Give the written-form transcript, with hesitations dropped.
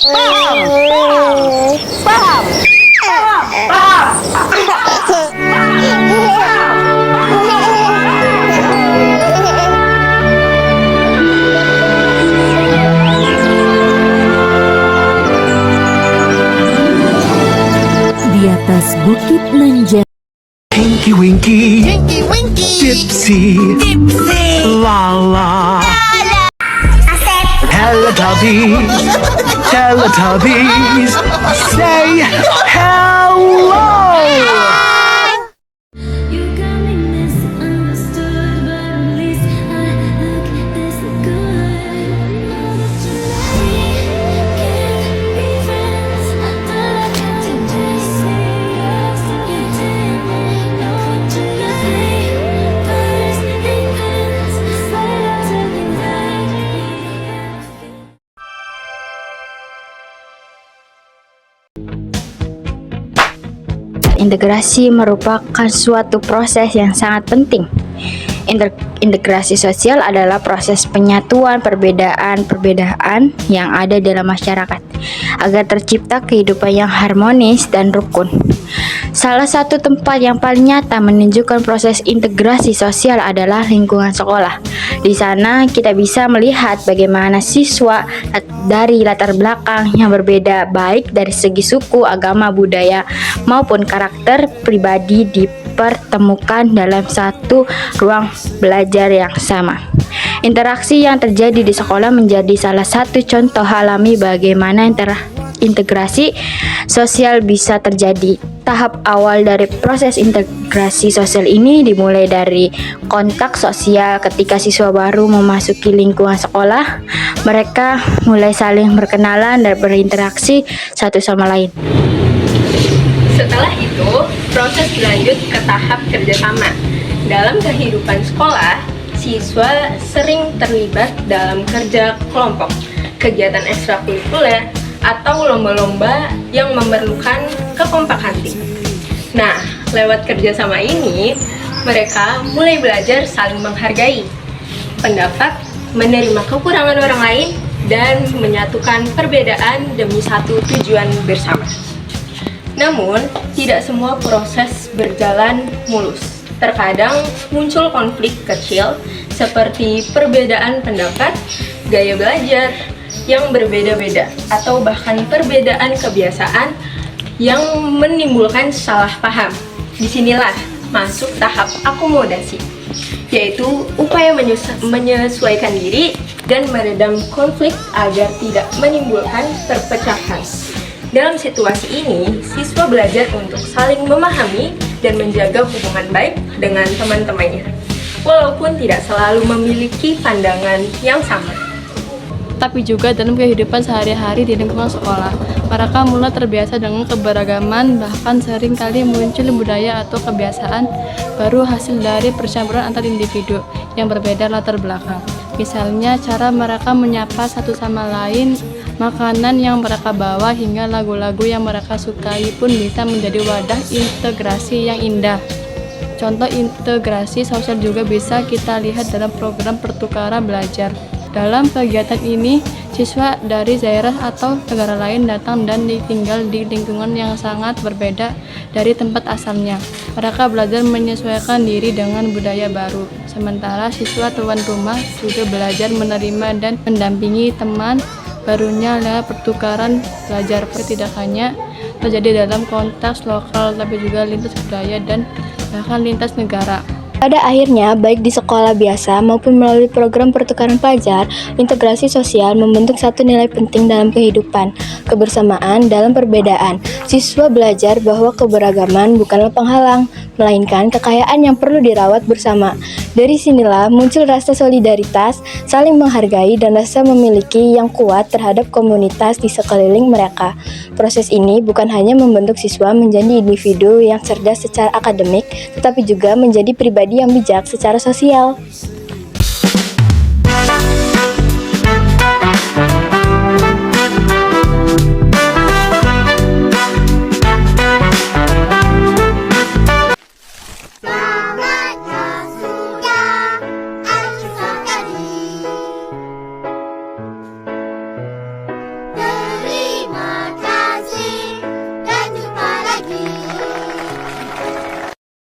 Paham, paham, paham, paham, Di atas bukit Nanjak, Tinky Winky, Winky Winky, Dipsy, Dipsy, Lala, Asep, Teletubbies, say hello! You got me misunderstood, but at least I look this good. Know that you can't be friends, but I got to just say yes. You didn't know what to like, colors and pens, but I took it back. Integrasi merupakan suatu proses yang sangat penting. Integrasi sosial adalah proses penyatuan perbedaan-perbedaan yang ada dalam masyarakat agar tercipta kehidupan yang harmonis dan rukun. Salah satu tempat yang paling nyata menunjukkan proses integrasi sosial adalah lingkungan sekolah. Di sana kita bisa melihat bagaimana siswa dari latar belakang yang berbeda, baik dari segi suku, agama, budaya, maupun karakter pribadi dipertemukan dalam satu ruang belajar yang sama. Interaksi yang terjadi di sekolah menjadi salah satu contoh alami bagaimana integrasi sosial bisa terjadi. Tahap awal dari proses integrasi sosial ini dimulai dari kontak sosial. Ketika siswa baru memasuki lingkungan sekolah, mereka mulai saling berkenalan dan berinteraksi satu sama lain. Setelah itu, proses berlanjut ke tahap kerjasama. Dalam kehidupan sekolah, siswa sering terlibat dalam kerja kelompok, kegiatan ekstrakurikuler, atau lomba-lomba yang memerlukan kekompakan tim. Nah, lewat kerjasama ini, mereka mulai belajar saling menghargai pendapat, menerima kekurangan orang lain, dan menyatukan perbedaan demi satu tujuan bersama. Namun, tidak semua proses berjalan mulus. Terkadang muncul konflik kecil seperti perbedaan pendapat, gaya belajar yang berbeda-beda, atau bahkan perbedaan kebiasaan yang menimbulkan salah paham. Disinilah masuk tahap akomodasi, yaitu upaya menyesuaikan diri dan meredam konflik agar tidak menimbulkan perpecahan. Dalam situasi ini, siswa belajar untuk saling memahami dan menjaga hubungan baik dengan teman-temannya, walaupun tidak selalu memiliki pandangan yang sama. Tapi juga dalam kehidupan sehari-hari di lingkungan sekolah. Mereka mulai terbiasa dengan keberagaman, bahkan sering kali muncul budaya atau kebiasaan baru hasil dari percampuran antar individu yang berbeda latar belakang. Misalnya cara mereka menyapa satu sama lain, makanan yang mereka bawa, hingga lagu-lagu yang mereka sukai pun bisa menjadi wadah integrasi yang indah. Contoh integrasi sosial juga bisa kita lihat dalam program pertukaran belajar. Dalam kegiatan ini, siswa dari daerah atau negara lain datang dan tinggal di lingkungan yang sangat berbeda dari tempat asalnya. Mereka belajar menyesuaikan diri dengan budaya baru. Sementara siswa tuan rumah juga belajar menerima dan mendampingi teman barunya lewat pertukaran belajar. Tidak hanya terjadi dalam konteks lokal, tapi juga lintas budaya dan bahkan lintas negara. Pada akhirnya, baik di sekolah biasa maupun melalui program pertukaran pelajar, integrasi sosial membentuk satu nilai penting dalam kehidupan, kebersamaan dalam perbedaan. Siswa belajar bahwa keberagaman bukanlah penghalang, melainkan kekayaan yang perlu dirawat bersama. Dari sinilah muncul rasa solidaritas, saling menghargai, dan rasa memiliki yang kuat terhadap komunitas di sekeliling mereka. Proses ini bukan hanya membentuk siswa menjadi individu yang cerdas secara akademik, tetapi juga menjadi pribadi yang bijak secara sosial.